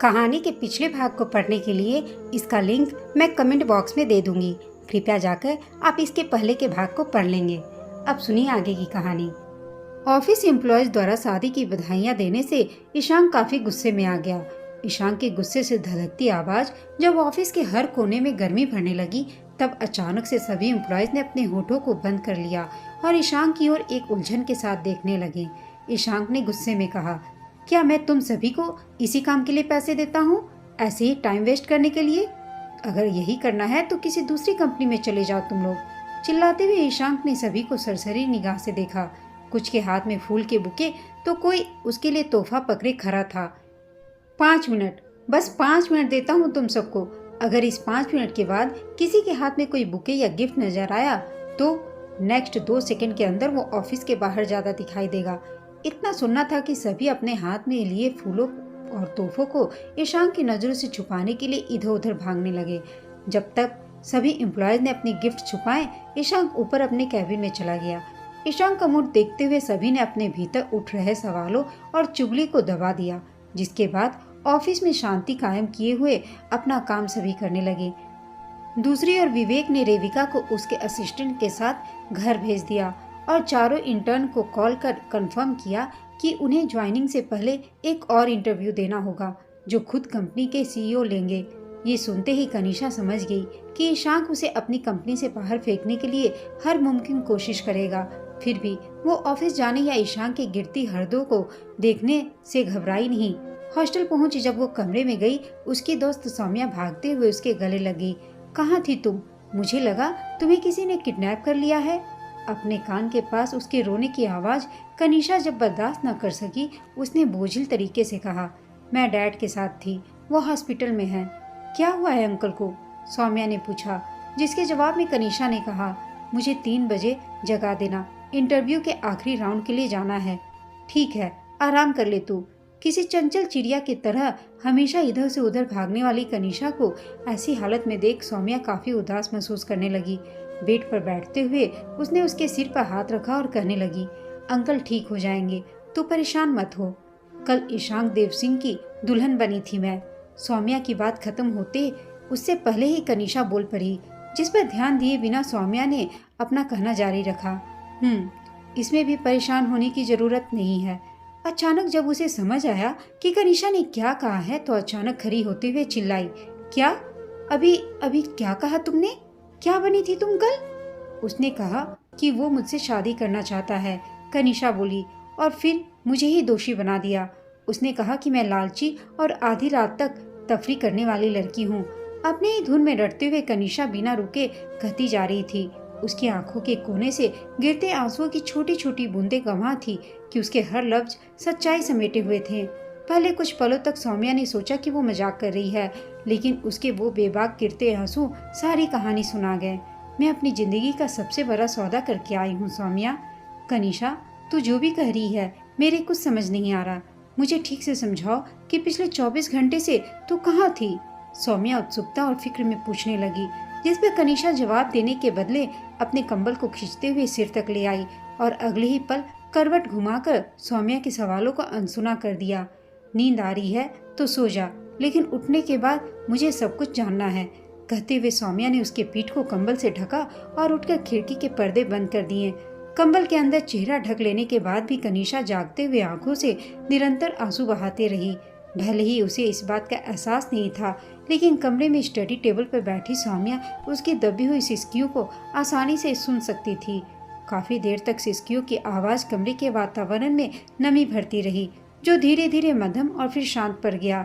कहानी के पिछले भाग को पढ़ने के लिए इसका लिंक मैं कमेंट बॉक्स में दे दूंगी। कृपया जाकर आप इसके पहले के भाग को पढ़ लेंगे। अब सुनिए आगे की कहानी। ऑफिस एम्प्लॉयज द्वारा शादी की बधाइयां देने से ईशान काफी गुस्से में आ गया। ईशान के गुस्से से धधकती आवाज जब ऑफिस के हर कोने में गर्मी भरने लगी, तब अचानक से सभी एम्प्लॉयज ने अपने होठों को बंद कर लिया और ईशान की ओर एक उलझन के साथ देखने लगे। ईशान ने गुस्से में कहा, क्या मैं तुम सभी को इसी काम के लिए पैसे देता हूँ, ऐसे ही टाइम वेस्ट करने के लिए? अगर यही करना है तो किसी दूसरी कंपनी में चले जाओ तुम लोग। चिल्लाते हुए ईशान ने सभी को सरसरी निगाह से देखा। कुछ के हाथ में फूल के बुके तो कोई उसके लिए तोहफा पकड़े खड़ा था। 5 मिनट, बस 5 मिनट देता हूँ तुम सबको। अगर इस 5 मिनट के बाद किसी के हाथ में कोई बुके या गिफ्ट नजर आया तो नेक्स्ट 2 सेकंड के अंदर वो ऑफिस के बाहर जाता दिखाई देगा। इतना सुनना था कि सभी अपने हाथ में लिए फूलों और तोहफों को ईशान की नजरों से छुपाने के लिए इधर उधर भागने लगे। जब तक सभी एम्प्लॉयज ने अपने गिफ्ट छुपाए, ईशान ऊपर अपने कैबिन में चला गया। ईशान का मूड देखते हुए सभी ने अपने भीतर उठ रहे सवालों और चुगली को दबा दिया, जिसके बाद ऑफिस में शांति कायम किए हुए अपना काम सभी करने लगे। दूसरी ओर विवेक ने रेविका को उसके असिस्टेंट के साथ घर भेज दिया और चारों इंटर्न को कॉल कर कंफर्म किया कि उन्हें ज्वाइनिंग से पहले एक और इंटरव्यू देना होगा, जो खुद कंपनी के सीईओ लेंगे। ये सुनते ही कनिषा समझ गई कि ईशान उसे अपनी कंपनी से बाहर फेंकने के लिए हर मुमकिन कोशिश करेगा। फिर भी वो ऑफिस जाने या ईशान की गिरती हरदों को देखने से घबराई नहीं। हॉस्टल पहुंची जब वो कमरे में गई, उसकी दोस्त सौम्या भागते हुए उसके गले लगी। कहाँ थी तुम? मुझे लगा तुम्हें किसी ने किडनैप कर लिया है। अपने कान के पास उसके रोने की आवाज कनिषा जब बर्दाश्त न कर सकी, उसने बोझिल तरीके से कहा, मैं डैड के साथ थी, वो हॉस्पिटल में है। क्या हुआ है अंकल को? सौम्या ने पूछा, जिसके जवाब में कनिषा ने कहा, मुझे 3 बजे जगा देना, इंटरव्यू के आखिरी राउंड के लिए जाना है। ठीक है, आराम कर ले तू। किसी चंचल चिड़िया की तरह हमेशा इधर से उधर भागने वाली कनिषा को ऐसी हालत में देख सौम्या काफी उदास महसूस करने लगी। बेड पर बैठते हुए उसने उसके सिर पर हाथ रखा और कहने लगी, अंकल ठीक हो जाएंगे, तू परेशान मत हो। कल ईशान देव सिंह की दुल्हन बनी थी मैं। सौम्या की बात खत्म होते उससे पहले ही कनिषा बोल पड़ी, जिस पर ध्यान दिए बिना सौम्या ने अपना कहना जारी रखा, इसमें भी परेशान होने की जरूरत नहीं है। अचानक जब उसे समझ आया कि कनिषा ने क्या कहा है तो अचानक खड़ी होते हुए चिल्लाई, क्या? अभी क्या कहा तुमने? क्या बनी थी तुम कल? उसने कहा कि वो मुझसे शादी करना चाहता है, कनिषा बोली, और फिर मुझे ही दोषी बना दिया। उसने कहा कि मैं लालची और आधी रात तक तफरी करने वाली लड़की हूँ। अपने ही धुन में रटते हुए कनिषा बिना रुके कहती जा रही थी। उसकी आंखों के कोने से गिरते आंसुओं की छोटी छोटी बूंदें गवाह थी कि उसके हर लफ्ज सच्चाई समेटे हुए थे। पहले कुछ पलों तक सौम्या ने सोचा कि वो मजाक कर रही है, लेकिन उसके वो बेबाक गिरते आंसू सारी कहानी सुना गए। मैं अपनी जिंदगी का सबसे बड़ा सौदा करके आई हूँ सौम्या। कनिषा, तू जो भी कह रही है मेरे कुछ समझ नहीं आ रहा। मुझे ठीक से समझाओ कि पिछले 24 घंटे से तू कहाँ थी? सौम्या उत्सुकता और फिक्र में पूछने लगी, जिस पर कनिषा जवाब देने के बदले अपने कंबल को खींचते हुए सिर तक ले आई और अगले ही पल करवट घुमाकर सौम्या के सवालों को अनसुना कर दिया। नींद आ रही है तो सो जा, लेकिन उठने के बाद मुझे सब कुछ जानना है। कहते हुए सौम्या ने उसके पीठ को कंबल से ढका और उठकर खिड़की के पर्दे बंद कर दिए। कंबल के अंदर चेहरा ढक लेने के बाद भी कनिषा जागते हुए आंखों से निरंतर आंसू बहाते रही। भले ही उसे इस बात का एहसास नहीं था, लेकिन कमरे में स्टडी टेबल पर बैठी सौम्या उसकी दबी हुई सिसकियों को आसानी से सुन सकती थी। काफी देर तक सिसकियों की आवाज कमरे के वातावरण में नमी भरती रही, जो धीरे धीरे मध्यम और फिर शांत पड़ गया।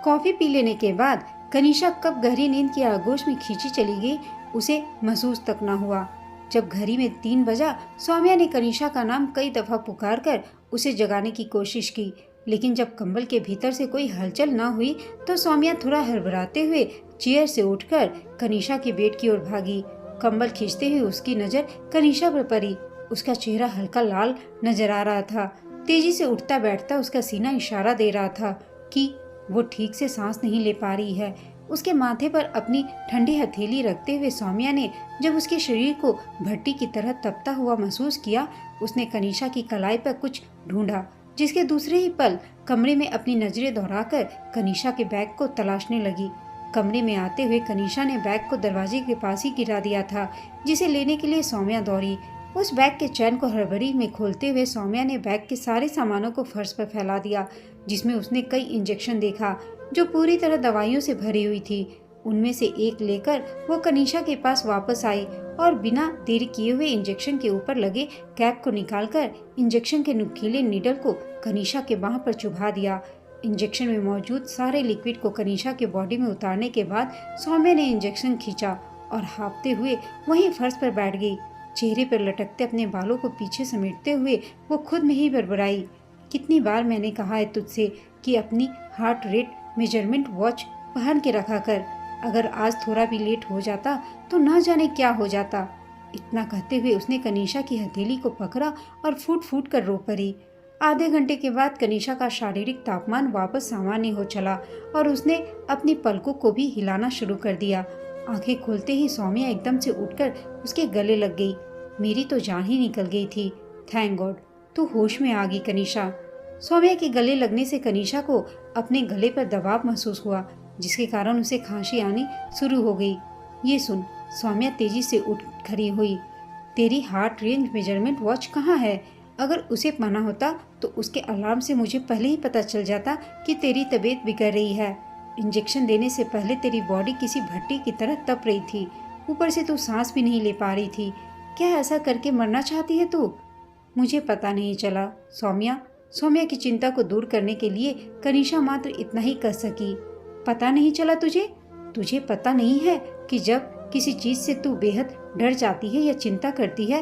कॉफी पी लेने के बाद कनिषा कब गहरी नींद की आगोश में खींची चली गई, उसे महसूस तक न हुआ। जब घड़ी में 3 बजा, सौम्या ने कनिषा का नाम कई दफा पुकार कर उसे जगाने की कोशिश की, लेकिन जब कंबल के भीतर से कोई हलचल न हुई तो सौम्या थोड़ा हड़बड़ाते हुए चेयर से उठकर कनिषा के बेड की ओर भागी। कंबल खींचते हुए उसकी नजर कनिषा पर पड़ी। उसका चेहरा हल्का लाल नजर आ रहा था। तेजी से उठता बैठता उसका सीना इशारा दे रहा था कि वो ठीक से सांस नहीं ले पा रही है। उसके माथे पर अपनी ठंडी हथेली रखते हुए सौम्या ने जब उसके शरीर को भट्टी की तरह तपता हुआ महसूस किया, उसने कनिषा की कलाई पर कुछ ढूंढा, जिसके दूसरे ही पल कमरे में अपनी नजरें दौड़ाकर कनीशा के बैग को तलाशने लगी। कमरे में आते हुए कनीशा ने बैग को दरवाजे के पास ही गिरा दिया था, जिसे लेने के लिए सौम्या दौड़ी। उस बैग के चैन को हड़बड़ी में खोलते हुए सौम्या ने बैग के सारे सामानों को फर्श पर फैला दिया, जिसमें उसने कई इंजेक्शन देखा जो पूरी तरह दवाइयों से भरी हुई थी। उनमें से एक लेकर वो कनीशा के पास वापस आई और बिना देरी किए हुए इंजेक्शन के ऊपर लगे कैप को निकालकर इंजेक्शन के नुकीले नीडल को कनीशा के बाह पर चुभा दिया। इंजेक्शन में मौजूद सारे लिक्विड को कनीशा के बॉडी में उतारने के बाद सौम्या ने इंजेक्शन खींचा और हाँफते हुए वहीं फर्श पर बैठ गई। चेहरे पर लटकते अपने बालों को पीछे समेटते हुए वो खुद में ही बड़बड़ाई, कितनी बार मैंने कहा है तुझसे कि अपनी हार्ट रेट मेजरमेंट वॉच पहन के रखा कर। अगर आज थोड़ा भी लेट हो जाता तो न जाने क्या हो जाता। इतना कहते हुए उसने कनीशा की हथेली को पकड़ा और फूट फूट कर रो पड़ी। आधे घंटे के बाद कनीशा का शारीरिक तापमान वापस सामान्य हो चला और उसने अपनी पलकों को भी हिलाना शुरू कर दिया। आंखें खोलते ही सौम्या एकदम से उठकर उसके गले लग गई। मेरी तो जान ही निकल गई थी। थैंक गॉड तू होश में आ गई कनीशा। सौम्या के गले लगने से कनीशा को अपने गले पर दबाव महसूस हुआ, जिसके कारण उसे खांसी आनी शुरू हो गई। ये सुन, सौम्या तेजी से उठ खड़ी हुई। तेरी हार्ट रेंज मेजरमेंट वॉच कहाँ है? अगर उसे पाना होता तो उसके अलार्म से मुझे पहले ही पता चल जाता कि तेरी तबीयत बिगड़ रही है। इंजेक्शन देने से पहले तेरी बॉडी किसी भट्टी की तरह तप रही थी, ऊपर से तू सांस भी नहीं ले पा रही थी। क्या ऐसा करके मरना चाहती है तू? मुझे पता नहीं चला सौम्या। सौम्या की चिंता को दूर करने के लिए कनीशा मात्र इतना ही कह सकी। पता नहीं चला तुझे? तुझे पता नहीं है कि जब किसी चीज से तू बेहद डर जाती है या चिंता करती है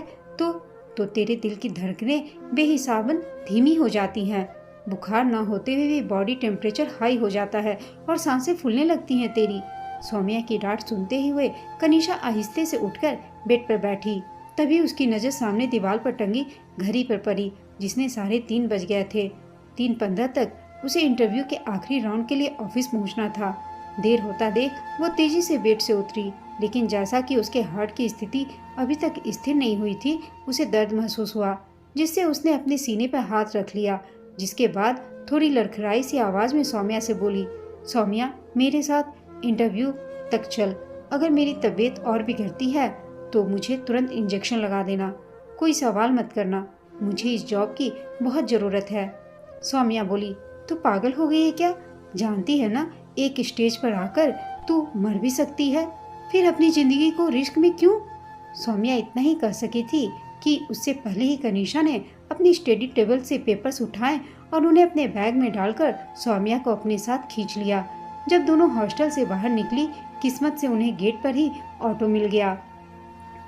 तो तेरे दिल की धड़कनें बेहिसाबन धीमी हो जाती हैं। बुखार ना होते हुए भी बॉडी टेम्परेचर हाई हो जाता है और सांसें फूलने लगती हैं तेरी। सौम्या की डांट सुनते ही हुए कनीशा आहिस्ते से उठकर बेड पर बैठी। तभी उसकी नजर सामने दीवार पर टंगी घड़ी पर पड़ी, जिसने 3:30 बज गए थे। 3:15 तक उसे इंटरव्यू के आखिरी राउंड के लिए ऑफिस पहुंचना था। देर होता देख वो तेजी से बेड से उतरी, लेकिन जैसा कि उसके हार्ट की स्थिति अभी तक स्थिर नहीं हुई थी, उसे दर्द महसूस हुआ, जिससे उसने अपने सीने पर हाथ रख लिया। जिसके बाद थोड़ी लड़खड़ाई सी आवाज में सौम्या से बोली, सौम्या मेरे साथ इंटरव्यू तक चल। अगर मेरी तबीयत और बिगड़ती है तो मुझे तुरंत इंजेक्शन लगा देना। कोई सवाल मत करना, मुझे इस जॉब की बहुत ज़रूरत है। सौम्या बोली, तू पागल हो गई है क्या? जानती है ना, एक स्टेज पर आकर तू मर भी सकती है, फिर अपनी जिंदगी को रिस्क में क्यों? सौम्या इतना ही कह सकी थी कि उससे पहले ही कनीशा ने अपनी स्टडी टेबल से पेपर्स उठाए और उन्हें अपने बैग में डालकर सौम्या को अपने साथ खींच लिया। जब दोनों हॉस्टल से बाहर निकली, किस्मत से उन्हें गेट पर ही ऑटो मिल गया।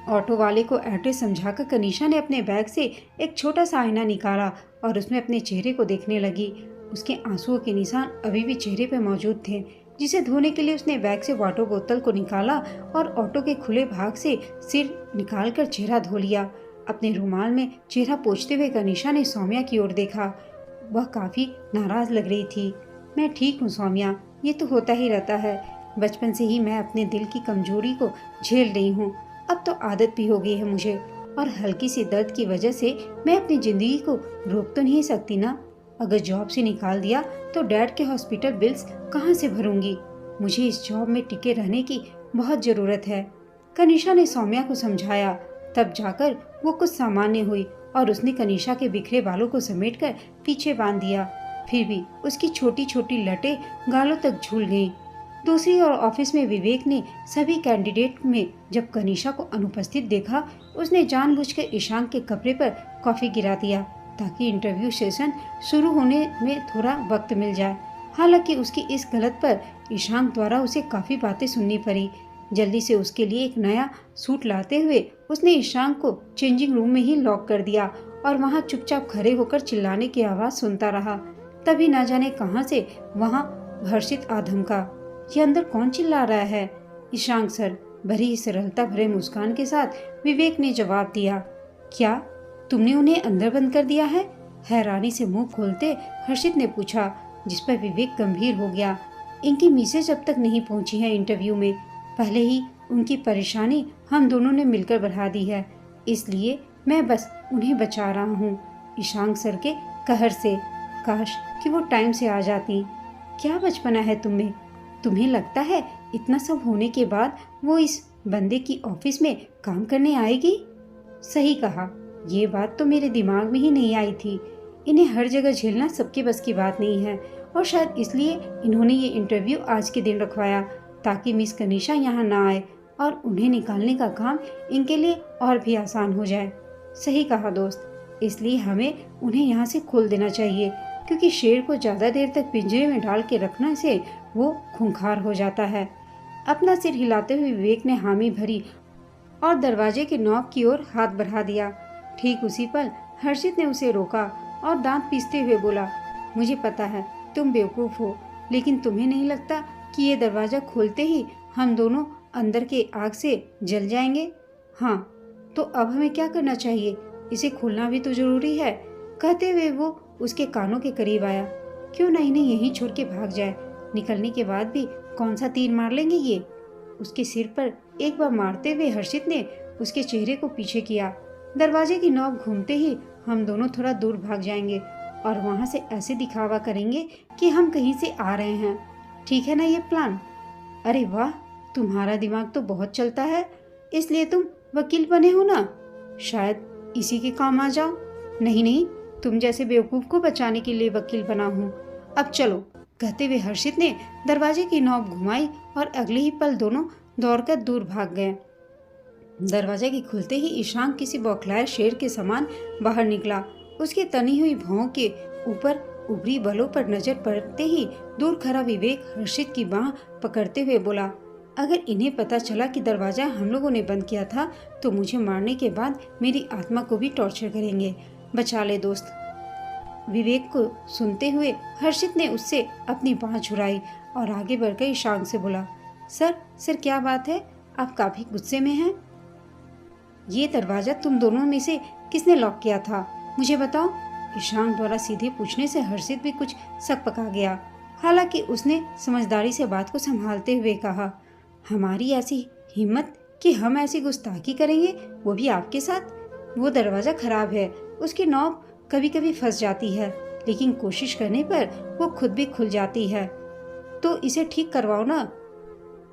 ऑटो वाले को एड्रेस समझाकर कनीशा ने अपने बैग से एक छोटा सा आईना निकाला और उसमें अपने चेहरे को देखने लगी। उसके आंसुओं के निशान अभी भी चेहरे पर मौजूद थे, जिसे धोने के लिए उसने बैग से वाटर बोतल को निकाला और ऑटो के खुले भाग से सिर निकालकर चेहरा धो लिया। अपने रुमाल में चेहरा पोंछते हुए कनीशा ने सौम्या की ओर देखा। वह काफी नाराज लग रही थी। मैं ठीक हूँ सौम्या, ये तो होता ही रहता है। बचपन से ही मैं अपने दिल की कमजोरी को झेल रही हूँ। अब तो आदत भी हो गई है मुझे, और हल्की सी दर्द की वजह से मैं अपनी जिंदगी को रोक तो नहीं सकती ना। अगर जॉब से निकाल दिया तो डैड के हॉस्पिटल बिल्स कहाँ से भरूंगी? मुझे इस जॉब में टिके रहने की बहुत ज़रूरत है। कनीशा ने सौम्या को समझाया। तब जाकर वो कुछ सामान्य हुई और उसने कनीशा के बिखरे बालों को समेटकर पीछे बांध दिया। फिर भी उसकी छोटी छोटी लटें गालों तक झूल गईं। दूसरी ओर ऑफिस में विवेक ने सभी कैंडिडेट में जब कनीशा को अनुपस्थित देखा, उसने जानबूझकर ईशान के कपड़े पर कॉफी गिरा दिया ताकि इंटरव्यू सेशन शुरू होने में थोड़ा वक्त मिल जाए। हालांकि उसकी इस गलत पर ईशान द्वारा उसे काफ़ी बातें सुननी पड़ी। जल्दी से उसके लिए एक नया सूट लाते हुए उसने ईशान को चेंजिंग रूम में ही लॉक कर दिया और वहां चुपचाप खड़े होकर चिल्लाने की आवाज़ सुनता रहा। तभी न जाने कहां से वहां हर्षित आधम का, ये अंदर कौन चिल्ला रहा है? ईशान सर, बड़ी ही सरलता भरे मुस्कान के साथ विवेक ने जवाब दिया। क्या तुमने उन्हें अंदर बंद कर दिया है? हैरानी से मुंह खोलते हर्षित ने पूछा, जिस पर विवेक गंभीर हो गया। इनकी मैसेज अब तक नहीं पहुंची है इंटरव्यू में, पहले ही उनकी परेशानी हम दोनों ने मिलकर बढ़ा दी है, इसलिए मैं बस उन्हें बचा रहा हूँ। ईशान सर के कहर से काश कि वो टाइम से आ जाती। क्या बचपना है तुम्हें। तुम्हें लगता है इतना सब होने के बाद वो इस बंदे की ऑफिस में काम करने आएगी। सही कहा, ये बात तो मेरे दिमाग में ही नहीं आई थी। इन्हें हर जगह झेलना सबके बस की बात नहीं है और शायद इसलिए इन्होंने ये इंटरव्यू आज के दिन रखवाया ताकि मिस कनिषा यहाँ ना आए और उन्हें निकालने का काम इनके लिए और भी आसान हो जाए। सही कहा दोस्त, इसलिए हमें उन्हें यहाँ से खोल देना चाहिए क्योंकि शेर को ज़्यादा देर तक पिंजरे में डाल के रखने से वो खूंखार हो जाता है। अपना सिर हिलाते हुए विवेक ने हामी भरी और दरवाजे के नॉब की ओर हाथ बढ़ा दिया। ठीक उसी पल हर्षित ने उसे रोका और दांत पीसते हुए बोला, मुझे पता है तुम बेवकूफ़ हो, लेकिन तुम्हें नहीं लगता कि ये दरवाज़ा खोलते ही हम दोनों अंदर के आग से जल जाएंगे? हाँ, तो अब हमें क्या करना चाहिए? इसे खोलना भी तो ज़रूरी है। कहते हुए वो उसके कानों के करीब आया। क्यों ना इन्हें यहीं छोड़ के भाग जाए? निकलने के बाद भी कौन सा तीर मार लेंगे ये? उसके सिर पर एक बार मारते हुए हर्षित ने उसके चेहरे को पीछे किया। दरवाजे की नॉब घूमते ही हम दोनों थोड़ा दूर भाग जाएंगे और वहां से ऐसे दिखावा करेंगे कि हम कहीं से आ रहे हैं। ठीक है ना ये प्लान? अरे वाह, तुम्हारा दिमाग तो बहुत चलता है, इसलिए तुम वकील बने हो ना? शायद इसी के काम आ जाओ। नहीं नहीं, तुम जैसे बेवकूफ को बचाने के लिए वकील बना हूँ। अब चलो। कहते हुए हर्षित ने दरवाजे की नॉब घुमाई और अगले ही पल दोनों दौड़कर दूर भाग गए। दरवाजे के खुलते ही ईशान किसी बौखलाए शेर के समान बाहर निकला। उसके तनी हुई भौं के ऊपर उभरी बलों पर नजर पड़ते ही दूर खड़ा विवेक हर्षित की बाह पकड़ते हुए बोला, अगर इन्हें पता चला कि दरवाजा हम लोगों ने बंद किया था तो मुझे मारने के बाद मेरी आत्मा को भी टॉर्चर करेंगे। बचा ले दोस्त। विवेक को सुनते हुए हर्षित ने उससे अपनी बाह छुड़ाई और आगे बढ़कर ईशान से बोला, सर क्या बात है? आप काफी गुस्से में हैं। ये दरवाजा तुम दोनों में से किसने लॉक किया था? मुझे बताओ। ईशान द्वारा सीधे पूछने से हर्षित भी कुछ सक पका गया। हालांकि उसने समझदारी से बात को संभालते हुए कहा, हमारी ऐसी हिम्मत कि हम ऐसी गुस्ताखी करेंगे, वो भी आपके साथ? वो दरवाजा खराब है, उसकी नॉब कभी कभी फंस जाती है, लेकिन कोशिश करने पर वो खुद भी खुल जाती है, तो इसे ठीक करवाओ ना।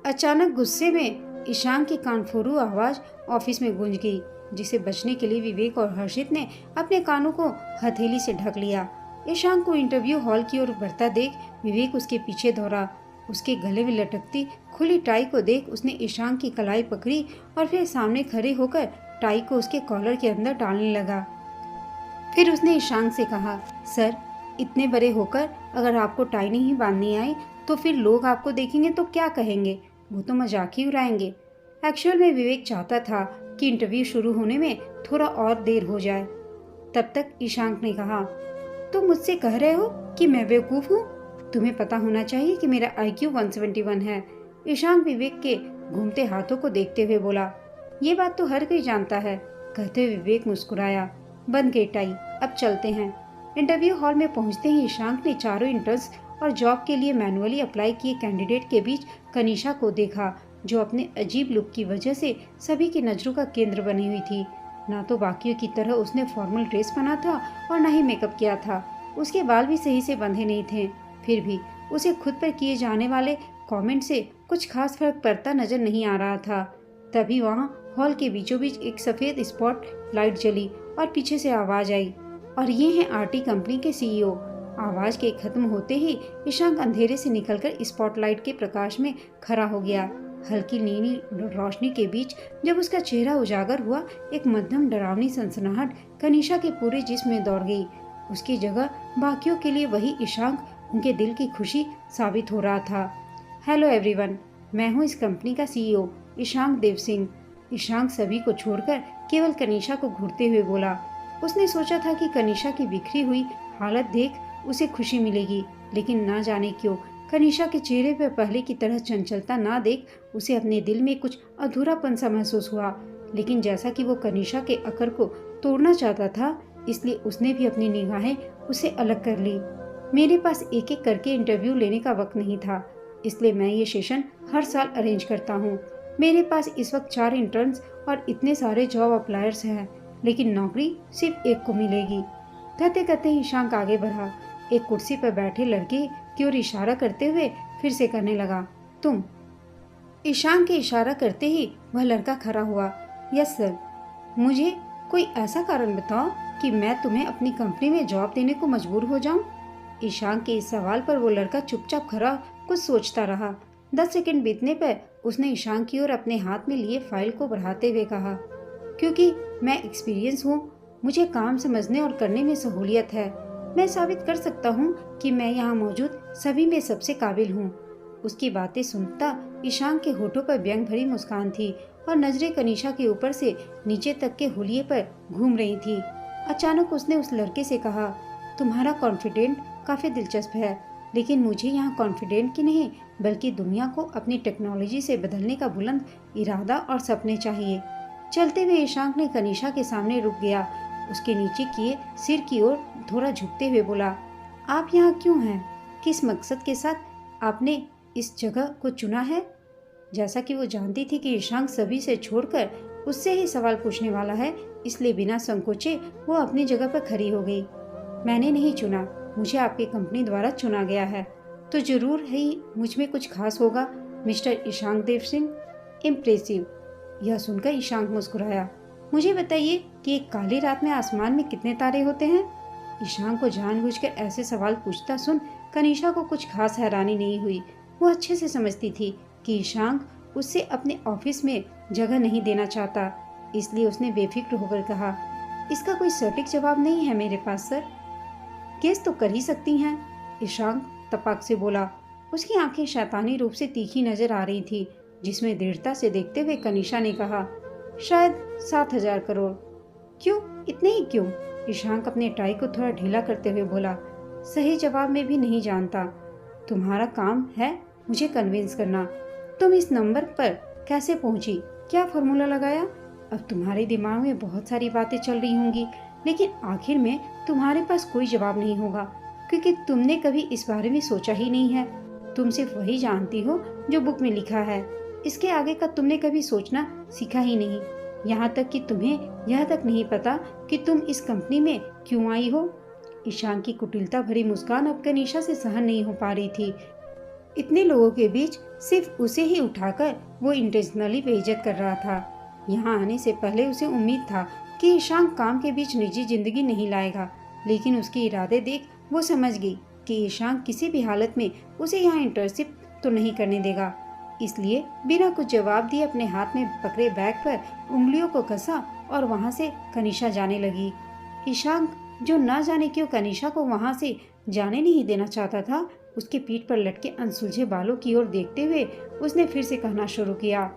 अचानक गुस्से में ईशान की कानफोरू आवाज ऑफिस में गूंज गई, जिसे बचने के लिए विवेक और हर्षित ने अपने कानों को हथेली से ढक लिया। ईशान को इंटरव्यू हॉल की ओर बढ़ता देख विवेक उसके पीछे दौड़ा। उसके गले में लटकती खुली टाई को देख उसने ईशान की कलाई पकड़ी और फिर सामने खड़े होकर टाई को उसके कॉलर के अंदर डालने लगा। फिर उसने ईशान से कहा, सर, इतने बड़े होकर अगर आपको टाई नहीं बांधनी आई तो फिर लोग आपको देखेंगे तो क्या कहेंगे? वो तो मजाक ही उड़ाएंगे। एक्चुअल में विवेक चाहता था कि इंटरव्यू शुरू होने में थोड़ा और देर हो जाए। तब तक ईशान ने कहा, तुम मुझसे कह रहे हो कि मैं बेवकूफ़ हूँ? तुम्हें पता होना चाहिए कि मेरा IQ 171 है। ईशान विवेक के घूमते हाथों को देखते हुए बोला, ये बात तो हर कोई जानता है। कहते हुए विवेक मुस्कुराया। बंद गई टाई, अब चलते हैं। इंटरव्यू हॉल में पहुंचते ही ईशान ने चारों इंटर्न्स और जॉब के लिए मैनुअली अप्लाई किए कैंडिडेट के बीच कनिषा को देखा, जो अपने अजीब लुक की वजह से सभी की नजरों का केंद्र बनी हुई थी। ना तो बाकियों की तरह उसने फॉर्मल ड्रेस पहना था और ना ही मेकअप किया था। उसके बाल भी सही से बंधे नहीं थे। फिर भी उसे खुद पर किए जाने वाले कमेंट से कुछ खास फर्क पड़ता नजर नहीं आ रहा था। तभी वहाँ हॉल के बीचों बीच एक सफेद स्पॉट लाइट जली और पीछे से आवाज आई, और ये हैं RT कंपनी के CEO। आवाज के खत्म होते ही ईशान अंधेरे से निकलकर स्पॉटलाइट के प्रकाश में खड़ा हो गया। हल्की नीली रोशनी के बीच जब उसका चेहरा उजागर हुआ, एक मध्यम डरावनी सनसनाहट कनिषा के पूरे जिस्म में दौड़ गई। उसकी जगह बाकियों के लिए वही ईशान उनके दिल की खुशी साबित हो रहा था। हेलो एवरीवन, मैं हूँ इस कंपनी का CEO ईशान देव सिंह। ईशान सभी को छोड़कर केवल कनिषा को घूरते हुए बोला। उसने सोचा था कि कनिषा की बिखरी हुई हालत देख उसे खुशी मिलेगी, लेकिन ना जाने क्यों कनिषा के चेहरे पर पहले की तरह चंचलता ना देख उसे अपने दिल में कुछ अधूरापन सा महसूस हुआ। लेकिन जैसा कि वो कनिषा के अकर को तोड़ना चाहता था, इसलिए उसने भी अपनी निगाहें उससे अलग कर ली। मेरे पास एक एक करके इंटरव्यू लेने का वक्त नहीं था, इसलिए मैं ये सेशन हर साल अरेंज करता हूँ। मेरे पास इस वक्त 4 इंटर्न्स और इतने सारे जॉब अप्लायर्स हैं, लेकिन नौकरी सिर्फ एक को मिलेगी। कहते कहते ईशान आगे बढ़ा। एक कुर्सी पर बैठे लड़के की ओर इशारा करते हुए फिर से कहने लगा, तुम। ईशान के इशारा करते ही वह लड़का खड़ा हुआ। Yes sir. मुझे कोई ऐसा कारण बताओ कि मैं तुम्हें अपनी कंपनी में जॉब देने को मजबूर हो जाऊं। ईशान के इस सवाल पर वो लड़का चुपचाप खड़ा कुछ सोचता रहा। 10 सेकंड बीतने पर उसने ईशान की ओर अपने हाथ में लिए फाइल को बढ़ाते हुए कहा, क्योंकि मैं एक्सपीरियंस हूँ, मुझे काम समझने और करने में सहूलियत है। मैं साबित कर सकता हूँ कि मैं यहाँ मौजूद सभी में सबसे काबिल हूँ। उसकी बातें सुनता ईशान के होठों पर व्यंग भरी मुस्कान थी और नजरें कनीशा के ऊपर से नीचे तक के हुलिये पर घूम रही थी। अचानक उसने उस लड़के से कहा, तुम्हारा कॉन्फिडेंट काफी दिलचस्प है, लेकिन मुझे यहाँ कॉन्फिडेंट की नहीं बल्कि दुनिया को अपनी टेक्नोलॉजी से बदलने का बुलंद इरादा और सपने चाहिए। चलते हुए ईशान ने कनीशा के सामने रुक गया। उसके नीचे किए सिर की ओर थोड़ा झुकते हुए बोला, आप यहाँ क्यों हैं? किस मकसद के साथ आपने इस जगह को चुना है? जैसा कि वो जानती थी कि ईशान सभी से छोड़कर उससे ही सवाल पूछने वाला है, इसलिए बिना संकोचे वो अपनी जगह पर खड़ी हो गई। मैंने नहीं चुना, मुझे आपकी कंपनी द्वारा चुना गया है, तो जरूर ही मुझ में कुछ खास होगा मिस्टर ईशान देव सिंह। इम्प्रेसिव। यह सुनकर ईशान मुस्कुराया। मुझे बताइए कि एक काली रात में आसमान में कितने तारे होते हैं? ईशान को जानबूझकर ऐसे सवाल पूछता सुन कनीशा को कुछ खास हैरानी नहीं हुई। वो अच्छे से समझती थी कि ईशान उससे अपने ऑफिस में जगह नहीं देना चाहता, इसलिए उसने बेफिक्र होकर कहा, इसका कोई सटीक जवाब नहीं है मेरे पास सर। गेस तो कर ही सकती हैं, ईशान तपाक से बोला। उसकी आंखें शैतानी रूप से तीखी नजर आ रही थी, जिसमें दृढ़ता से देखते हुए कनीशा ने कहा, शायद 7,000 करोड़। क्यों, इतने ही क्यों? ईशान अपने टाई को थोड़ा ढीला करते हुए बोला, सही जवाब में भी नहीं जानता। तुम्हारा काम है मुझे कन्विंस करना। तुम इस नंबर पर कैसे पहुंची? क्या फॉर्मूला लगाया? अब तुम्हारे दिमाग में बहुत सारी बातें चल रही होंगी, लेकिन आखिर में तुम्हारे पास कोई जवाब नहीं होगा, क्योंकि तुमने कभी इस बारे में सोचा ही नहीं है। तुम सिर्फ वही जानती हो जो बुक में लिखा है। इसके आगे का तुमने कभी सोचना सीखा ही नहीं। यहाँ तक कि तुम्हें यह तक नहीं पता कि तुम इस कंपनी में क्यों आई हो। ईशान की कुटिलता भरी मुस्कान अब कनीशा से सहन नहीं हो पा रही थी। इतने लोगों के बीच सिर्फ उसे ही उठाकर वो इंटेंशनली बेइज्जत कर रहा था। यहाँ आने से पहले उसे उम्मीद था कि ईशान काम के बीच निजी जिंदगी नहीं लाएगा, लेकिन उसके इरादे देख वो समझ गई कि ईशान किसी भी हालत में उसे यहाँ इंटर्नशिप तो नहीं करने देगा। इसलिए बिना कुछ जवाब दिए अपने हाथ में पकड़े बैग पर उंगलियों को कसा और वहाँ से कनीशा जाने लगी। ईशान जो न जाने क्यों कनीशा को वहाँ से जाने नहीं देना चाहता था, उसके पीठ पर लटके अनसुलझे बालों की ओर देखते हुए उसने फिर से कहना शुरू किया,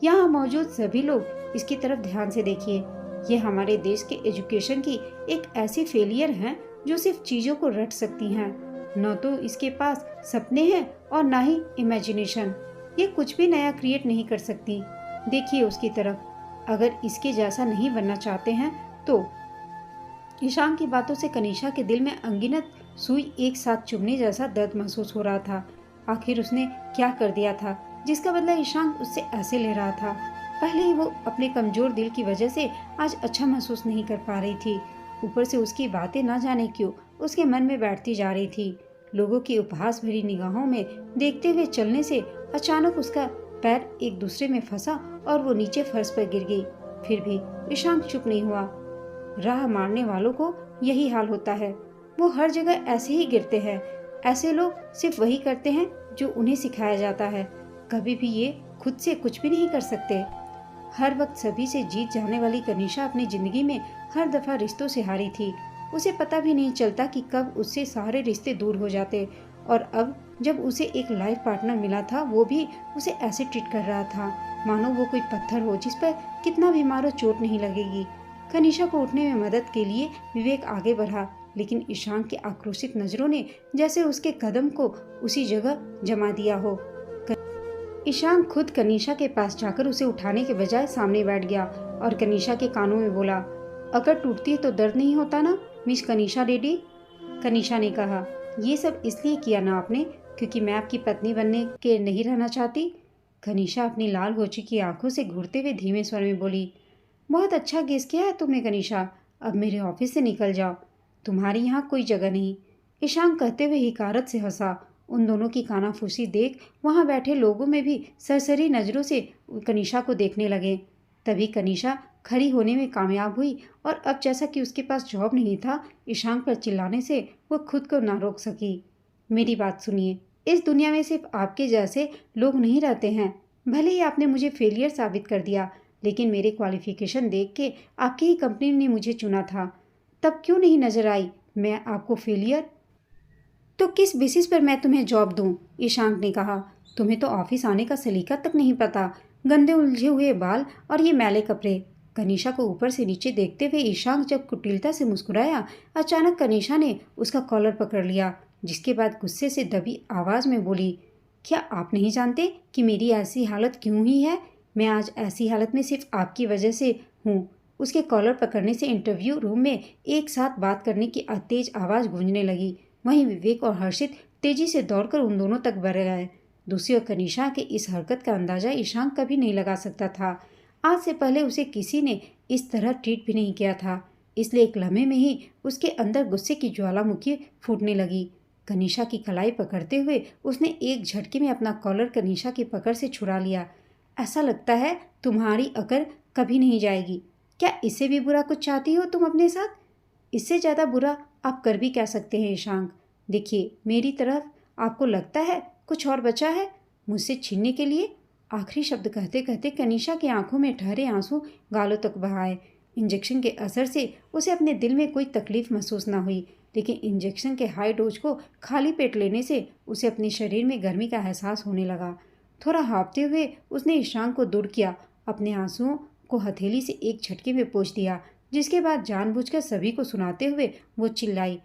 यहाँ मौजूद सभी लोग इसकी तरफ ध्यान से देखिए। ये हमारे देश के एजुकेशन की एक ऐसी फेलियर है जो सिर्फ चीजों को रट सकती हैं, न तो इसके पास सपने हैं और न ही इमेजिनेशन। ये कुछ भी नया क्रिएट नहीं कर सकती। देखिए उसकी तरफ, अगर इसके जैसा नहीं बनना चाहते हैं तो। ईशान की बातों से कनीशा के दिल में अनगिनत सुई एक साथ चुभने जैसा दर्द महसूस हो रहा था। आखिर उसने क्या कर दिया था जिसका बदला ईशान उससे ऐसे ले रहा था? पहले ही वो अपने कमजोर दिल की वजह से आज अच्छा महसूस नहीं कर पा रही थी, ऊपर से उसकी बातें न जाने क्यों उसके मन में बैठती जा रही थी। लोगों की उपहास भरी निगाहों में देखते हुए चलने से अचानक उसका पैर एक दूसरे में फंसा और वो नीचे फर्श पर गिर गई। फिर भी ईशान चुप नहीं हुआ। राह मारने वालों को यही हाल होता है, वो हर जगह ऐसे ही गिरते हैं। ऐसे लोग सिर्फ वही करते हैं जो उन्हें सिखाया जाता है, कभी भी ये खुद से कुछ भी नहीं कर सकते। हर वक्त सभी से जीत जाने वाली कनीशा अपनी जिंदगी में हर दफा रिश्तों से हारी थी। उसे पता भी नहीं चलता कि कब उससे सारे रिश्ते दूर हो जाते, और अब जब उसे एक लाइफ पार्टनर मिला था वो भी उसे ऐसे ट्रीट कर रहा था मानो वो कोई पत्थर हो जिस पर कितना भी मारो चोट नहीं लगेगी। कनीशा को उठने में मदद के लिए विवेक आगे बढ़ा, लेकिन ईशान की आक्रोशित नजरों ने जैसे उसके कदम को उसी जगह जमा दिया हो। ईशान खुद कनीशा के पास जाकर उसे उठाने के बजाय सामने बैठ गया और कनीशा के कानों में बोला, अगर टूटती है तो दर्द नहीं होता ना मिस कनीशा डेडी? कनीशा ने कहा, ये सब इसलिए किया ना आपने क्योंकि मैं आपकी पत्नी बनने के नहीं रहना चाहती? कनीशा अपनी लाल हो चुकी आंखों से घूरते हुए धीमे स्वर में बोली, बहुत अच्छा गेस किया है तुमने कनीशा, अब मेरे ऑफिस से निकल जाओ, तुम्हारी यहाँ कोई जगह नहीं। ईशान कहते हुए हिकारत से हंसा। उन दोनों की कानाफूसी देख वहां बैठे लोगों में भी सरसरी नजरों से कनिषा को देखने लगे। तभी कनिषा खड़ी होने में कामयाब हुई और अब जैसा कि उसके पास जॉब नहीं था, ईशान पर चिल्लाने से वो खुद को ना रोक सकी। मेरी बात सुनिए, इस दुनिया में सिर्फ आपके जैसे लोग नहीं रहते हैं। भले ही आपने मुझे फेलियर साबित कर दिया, लेकिन मेरे क्वालिफिकेशन देख के आपकी ही कंपनी ने मुझे चुना था। तब क्यों नहीं नजर आई मैं आपको फेलियर? तो किस बेसिस पर मैं तुम्हें जॉब दूं? ईशांक ने कहा। तुम्हें तो ऑफिस आने का सलीका तक नहीं पता। गंदे उलझे हुए बाल और ये मैले कपड़े। कनिषा को ऊपर से नीचे देखते हुए ईशांक जब कुटिलता से मुस्कुराया, अचानक कनिषा ने उसका कॉलर पकड़ लिया, जिसके बाद गुस्से से दबी आवाज में बोली, क्या आप नहीं जानते कि मेरी ऐसी हालत क्यों हुई है? मैं आज ऐसी हालत में सिर्फ आपकी वजह से हूँ। उसके कॉलर पकड़ने से इंटरव्यू रूम में एक साथ बात करने की तेज आवाज गूंजने लगी। वहीं विवेक और हर्षित तेजी से दौड़कर उन दोनों तक बढ़ गए। दूसरी ओर कनिषा के इस हरकत का अंदाजा ईशांक कभी नहीं लगा सकता था। आज से पहले उसे किसी ने इस तरह ट्रीट भी नहीं किया था, इसलिए एक लम्हे में ही उसके अंदर गुस्से की ज्वालामुखी फूटने लगी। कनिषा की कलाई पकड़ते हुए उसने एक झटके में अपना कॉलर कनिषा की पकड़ से छुड़ा लिया। ऐसा लगता है तुम्हारी अकल कभी नहीं जाएगी। क्या इससे भी बुरा कुछ चाहती हो तुम अपने साथ? इससे ज़्यादा बुरा आप कर भी कह सकते हैं ईशांक। देखिए, मेरी तरफ आपको लगता है कुछ और बचा है मुझसे छीनने के लिए? आखिरी शब्द कहते कहते कनिषा की आंखों में ठहरे आंसू गालों तक बहाए। इंजेक्शन के असर से उसे अपने दिल में कोई तकलीफ महसूस ना हुई, लेकिन इंजेक्शन के हाई डोज को खाली पेट लेने से उसे अपने शरीर में गर्मी का एहसास होने लगा। थोड़ा हाँफते हुए उसने ईशांक को दूर किया, अपने आंसुओं को हथेली से एक झटके में पोंछ दिया, जिसके बाद जानबूझकर सभी को सुनाते हुए वो चिल्लाई,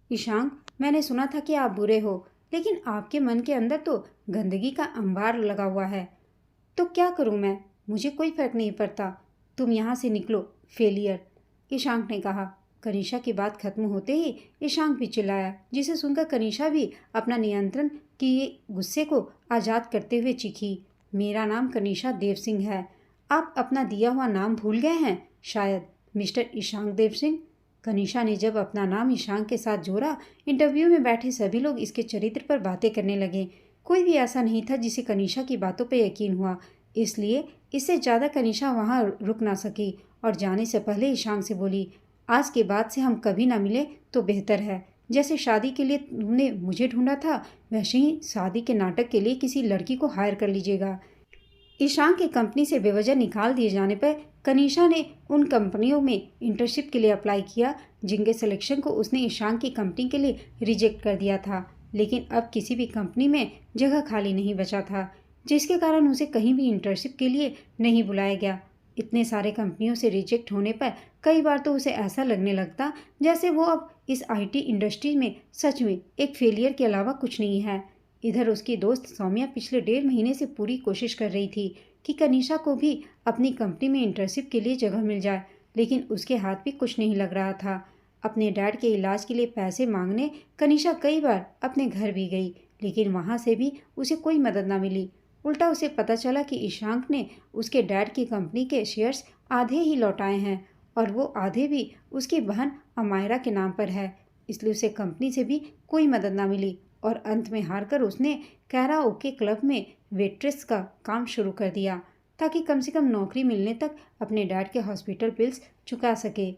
ईशांक, मैंने सुना था कि आप बुरे हो, लेकिन आपके मन के अंदर तो गंदगी का अंबार लगा हुआ है। तो क्या करूं मैं? मुझे कोई फर्क नहीं पड़ता। तुम यहाँ से निकलो, फेलियर, ईशांक ने कहा। कनिषा की बात खत्म होते ही ईशांक भी चिल्लाया, जिसे सुनकर कनिषा भी अपना नियंत्रण किए गुस्से को आज़ाद करते हुए चीखी, मेरा नाम कनिषा देव सिंह है। आप अपना दिया हुआ नाम भूल गए हैं शायद, मिस्टर ईशांक देव सिंह। कनिषा ने जब अपना नाम ईशांक के साथ जोड़ा, इंटरव्यू में बैठे सभी लोग इसके चरित्र पर बातें करने लगे। कोई भी ऐसा नहीं था जिसे कनिषा की बातों पर यकीन हुआ, इसलिए इससे ज़्यादा कनिषा वहाँ रुक ना सकी और जाने से पहले ईशांक से बोली, आज के बाद से हम कभी ना मिले तो बेहतर है। जैसे शादी के लिए तुमने मुझे ढूंढा था, वैसे ही शादी के नाटक के लिए किसी लड़की को हायर कर लीजिएगा। ईशांक की कंपनी से बेवजह निकाल दिए जाने पर कनिषा ने उन कंपनियों में इंटर्नशिप के लिए अप्लाई किया जिनके सिलेक्शन को उसने ईशांक की कंपनी के लिए रिजेक्ट कर दिया था, लेकिन अब किसी भी कंपनी में जगह खाली नहीं बचा था, जिसके कारण उसे कहीं भी इंटर्नशिप के लिए नहीं बुलाया गया। इतने सारे कंपनियों से रिजेक्ट होने पर कई बार तो उसे ऐसा लगने लगता जैसे वो अब इस आईटी इंडस्ट्री में सच में एक फेलियर के अलावा कुछ नहीं है। इधर उसकी दोस्त सौम्या पिछले 1.5 महीने से पूरी कोशिश कर रही थी कि कनिषा को भी अपनी कंपनी में इंटर्नशिप के लिए जगह मिल जाए, लेकिन उसके हाथ भी कुछ नहीं लग रहा था। अपने डैड के इलाज के लिए पैसे मांगने कनिषा कई बार अपने घर भी गई, लेकिन वहाँ से भी उसे कोई मदद ना मिली। उल्टा उसे पता चला कि ईशांक ने उसके डैड की कंपनी के शेयर्स आधे ही लौटाए हैं और वो आधे भी उसकी बहन अमायरा के नाम पर है, इसलिए उसे कंपनी से भी कोई मदद ना मिली और अंत में हारकर उसने कैराओके क्लब में वेट्रेस का काम शुरू कर दिया ताकि कम से कम नौकरी मिलने तक अपने डैड के हॉस्पिटल बिल्स चुका सके।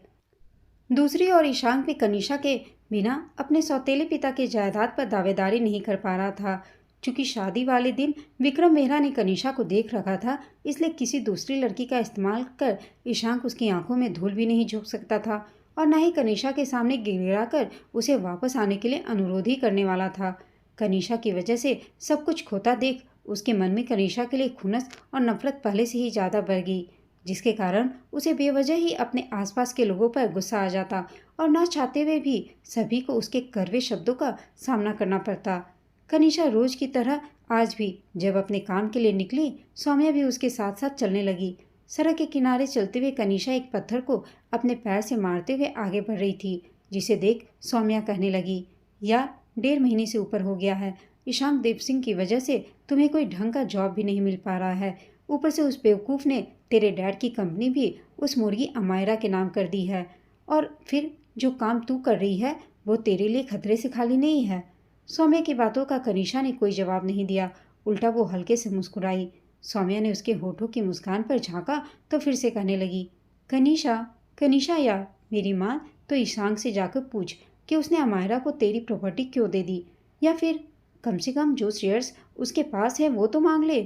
दूसरी ओर ईशांक भी कनिषा के बिना अपने सौतेले पिता के जायदाद पर दावेदारी नहीं कर पा रहा था। चूंकि शादी वाले दिन विक्रम मेहरा ने कनिषा को देख रखा था, इसलिए किसी दूसरी लड़की का इस्तेमाल कर ईशांक उसकी आंखों में धूल भी नहीं झोंक सकता था और न ही कनिषा के सामने गिड़गिड़ाकर उसे वापस आने के लिए अनुरोध ही करने वाला था। कनिषा की वजह से सब कुछ खोता देख उसके मन में कनिषा के लिए खुनस और नफरत पहले से ही ज़्यादा बढ़ गई, जिसके कारण उसे बेवजह ही अपने आसपास के लोगों पर गुस्सा आ जाता और ना चाहते हुए भी सभी को उसके कड़वे शब्दों का सामना करना पड़ता। कनिषा रोज की तरह आज भी जब अपने काम के लिए निकली, सौम्या भी उसके साथ साथ चलने लगी। सड़क के किनारे चलते हुए कनिषा एक पत्थर को अपने पैर से मारते हुए आगे बढ़ रही थी, जिसे देख सौम्या कहने लगी, यार 1.5 महीने से ऊपर हो गया है, ईशांक देव सिंह की वजह से तुम्हें कोई ढंग का जॉब भी नहीं मिल पा रहा है। ऊपर से उस बेवकूफ़ ने तेरे डैड की कंपनी भी उस मुर्गी अमायरा के नाम कर दी है, और फिर जो काम तू कर रही है वो तेरे लिए खतरे से खाली नहीं है। सौम्या की बातों का कनिषा ने कोई जवाब नहीं दिया। उल्टा वो हल्के से मुस्कुराई। सौम्या ने उसके होठों की मुस्कान पर झांका तो फिर से कहने लगी, कनिषा, कनिषा यार, मेरी माँ तो ईशांक से जाकर पूछ कि उसने अमायरा को तेरी प्रॉपर्टी क्यों दे दी, या फिर कम से कम जो शेयर्स उसके पास है वो तो मांग ले।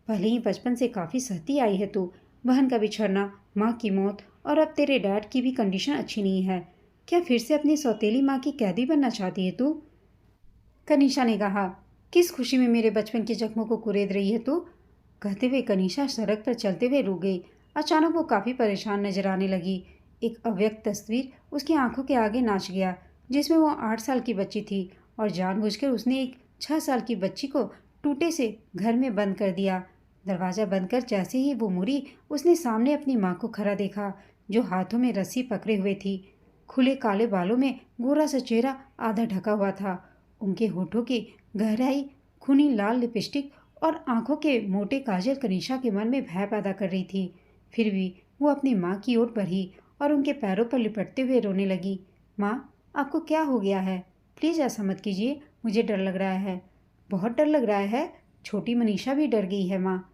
भले ही बचपन से काफ़ी सहती आई है तू, बहन का बिछड़ना, माँ की मौत और अब तेरे डैड की भी कंडीशन अच्छी नहीं है। क्या फिर से अपनी सौतेली माँ की कैदी बनना चाहती है तू? कनिषा ने कहा, किस खुशी में मेरे बचपन के जख्मों को कुरेद रही है तू? कहते हुए कनिषा सड़क पर चलते हुए रुक गई। अचानक वो काफ़ी परेशान नजर आने लगी। एक अव्यक्त तस्वीर उसकी आंखों के आगे नाच गया, जिसमें वो 8 साल की बच्ची थी और जानबूझकर उसने एक 6 साल की बच्ची को टूटे से घर में बंद कर दिया। दरवाज़ा बंद कर जैसे ही वो मुड़ी, उसने सामने अपनी माँ को खड़ा देखा, जो हाथों में रस्सी पकड़े हुए थी। खुले काले बालों में गोरा सा चेहरा आधा ढका हुआ था। उनके होठों की गहराई, खूनी लाल लिपस्टिक और आंखों के मोटे काजल कनिषा के मन में भय पैदा कर रही थी। फिर भी वो अपनी माँ की ओर बढ़ी और उनके पैरों पर लिपटते हुए रोने लगी। माँ, आपको क्या हो गया है? प्लीज़ ऐसा मत कीजिए, मुझे डर लग रहा है। बहुत डर लग रहा है? छोटी मनीषा भी डर गई है माँ।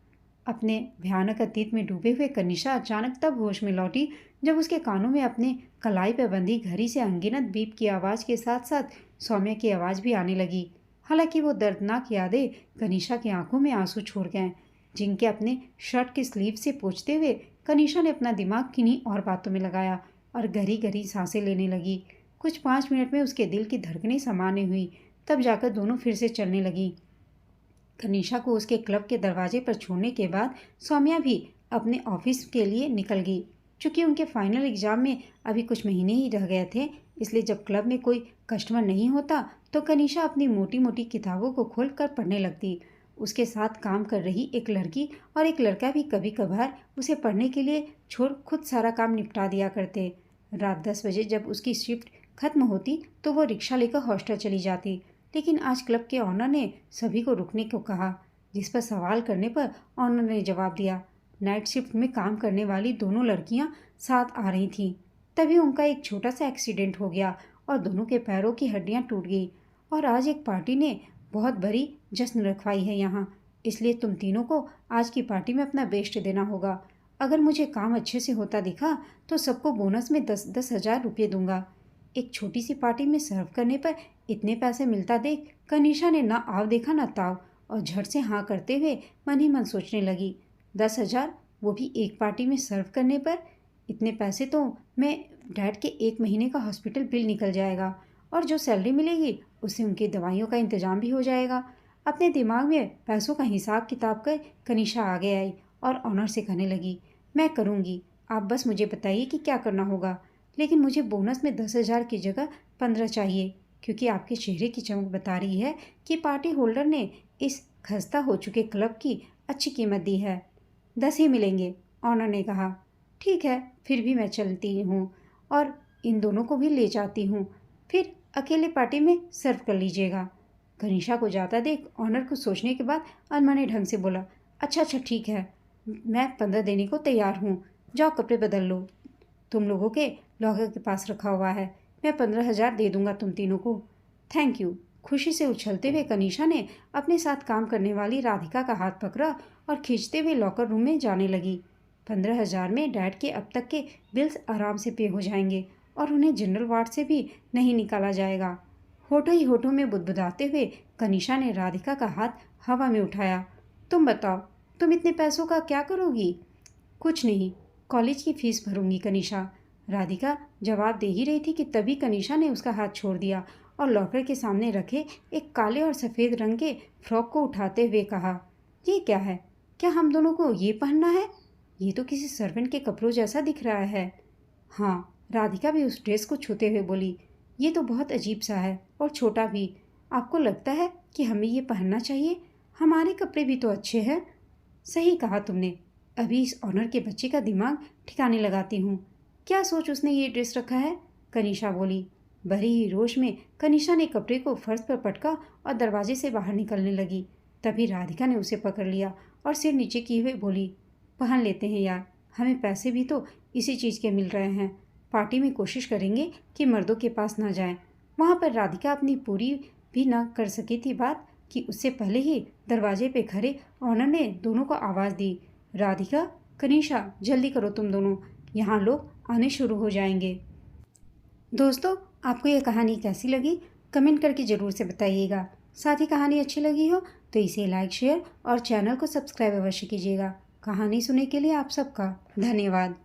अपने भयानक अतीत में डूबे हुए कनिषा अचानक तब होश में लौटी जब उसके कानों में अपने कलाई पर बंधी घड़ी से अनगिनत बीप की आवाज़ के साथ साथ सौम्या की आवाज़ भी आने लगी। हालांकि वो दर्दनाक यादें कनिषा की आंखों में आंसू छोड़ गए, जिनके अपने शर्ट की स्लीव से पोंछते हुए कनिषा ने अपना दिमाग किन्हीं और बातों में लगाया और गहरी गहरी सांसें लेने लगी। कुछ 5 मिनट में उसके दिल की धड़कनें सामान्य हुई, तब जाकर दोनों फिर से चलने लगी। कनिषा को उसके क्लब के दरवाजे पर छोड़ने के बाद सौम्या भी अपने ऑफिस के लिए निकल गई। चूँकि उनके फाइनल एग्ज़ाम में अभी कुछ महीने ही रह गए थे, इसलिए जब क्लब में कोई कस्टमर नहीं होता तो कनिषा अपनी मोटी मोटी किताबों को खोल कर पढ़ने लगती। उसके साथ काम कर रही एक लड़की और एक लड़का भी कभी कभार उसे पढ़ने के लिए छोड़ खुद सारा काम निपटा दिया करते। रात 10 बजे जब उसकी शिफ्ट खत्म होती तो वो रिक्शा लेकर हॉस्टल चली जाती। लेकिन आज क्लब के ऑनर ने सभी को रुकने को कहा, जिस पर सवाल करने पर ऑनर ने जवाब दिया। नाइट शिफ्ट में काम करने वाली दोनों लड़कियां साथ आ रही थीं। तभी उनका एक छोटा सा एक्सीडेंट हो गया और दोनों के पैरों की हड्डियां टूट गई। और आज एक पार्टी ने बहुत बड़ी जश्न रखवाई है यहाँ, इसलिए तुम तीनों को आज की पार्टी में अपना बेस्ट देना होगा। अगर मुझे काम अच्छे से होता दिखा तो सबको बोनस में 10,000 रुपये दूंगा। एक छोटी सी पार्टी में सर्व करने पर इतने पैसे मिलता देख कनिषा ने ना आव देखा ना ताव और झट से हाँ करते हुए मन ही मन सोचने लगी, 10,000, वो भी एक पार्टी में सर्व करने पर? इतने पैसे तो मैं डैड के 1 महीने का हॉस्पिटल बिल निकल जाएगा और जो सैलरी मिलेगी उससे उनकी दवाइयों का इंतजाम भी हो जाएगा। अपने दिमाग में पैसों का हिसाब किताब कर कनिषा आगे आई और ऑनर से कहने लगी, मैं करूँगी, आप बस मुझे बताइए कि क्या करना होगा। लेकिन मुझे बोनस में 10,000 की जगह 15 चाहिए, क्योंकि आपके चेहरे की चमक बता रही है कि पार्टी होल्डर ने इस खस्ता हो चुके क्लब की अच्छी कीमत दी है। 10 ही मिलेंगे, ऑनर ने कहा। ठीक है, फिर भी मैं चलती हूँ और इन दोनों को भी ले जाती हूँ, फिर अकेले पार्टी में सर्व कर लीजिएगा। कनिषा को जाता देख ऑनर को सोचने के बाद अनमने ढंग से बोला, अच्छा अच्छा ठीक है, मैं 15 देने को तैयार हूँ, जाओ कपड़े बदल लो, तुम लोगों के लॉकर के पास रखा हुआ है, मैं 15,000 दे दूंगा तुम तीनों को। Thank you. खुशी से उछलते हुए कनिषा ने अपने साथ काम करने वाली राधिका का हाथ पकड़ा और खींचते हुए लॉकर रूम में जाने लगी। 15,000 में डैड के अब तक के बिल्स आराम से पे हो जाएंगे और उन्हें जनरल वार्ड से भी नहीं निकाला जाएगा। होठों ही होठों में बुदबुदाते हुए कनिषा ने राधिका का हाथ हवा में उठाया। तुम बताओ, तुम इतने पैसों का क्या करोगी? कुछ नहीं, कॉलेज की फीस भरूंगी कनिषा। राधिका जवाब दे ही रही थी कि तभी कनिषा ने उसका हाथ छोड़ दिया और लॉकर के सामने रखे एक काले और सफ़ेद रंग के फ्रॉक को उठाते हुए कहा, ये क्या है? क्या हम दोनों को ये पहनना है? ये तो किसी सर्वेंट के कपड़ों जैसा दिख रहा है। हाँ, राधिका भी उस ड्रेस को छूते हुए बोली, ये तो बहुत अजीब सा है और छोटा भी। आपको लगता है कि हमें ये पहनना चाहिए? हमारे कपड़े भी तो अच्छे हैं। सही कहा तुमने, अभी इस ऑनर के बच्चे का दिमाग ठिकाने लगाती हूँ। क्या सोच उसने ये ड्रेस रखा है? कनिषा बोली। भरी ही रोश में कनिषा ने कपड़े को फर्श पर पटका और दरवाजे से बाहर निकलने लगी। तभी राधिका ने उसे पकड़ लिया और सिर नीचे किए हुए बोली, पहन लेते हैं यार, हमें पैसे भी तो इसी चीज़ के मिल रहे हैं। पार्टी में कोशिश करेंगे कि मर्दों के पास ना जाएं। वहाँ पर राधिका अपनी पूरी भी न कर सकी थी बात कि उससे पहले ही दरवाजे पे खड़े ऑनर ने दोनों को आवाज़ दी, राधिका, कनिषा, जल्दी करो तुम दोनों, यहाँ लोग आने शुरू हो जाएंगे। दोस्तों, आपको ये कहानी कैसी लगी कमेंट करके ज़रूर से बताइएगा। साथ ही कहानी अच्छी लगी हो तो इसे लाइक, शेयर और चैनल को सब्सक्राइब अवश्य कीजिएगा। कहानी सुनने के लिए आप सबका धन्यवाद।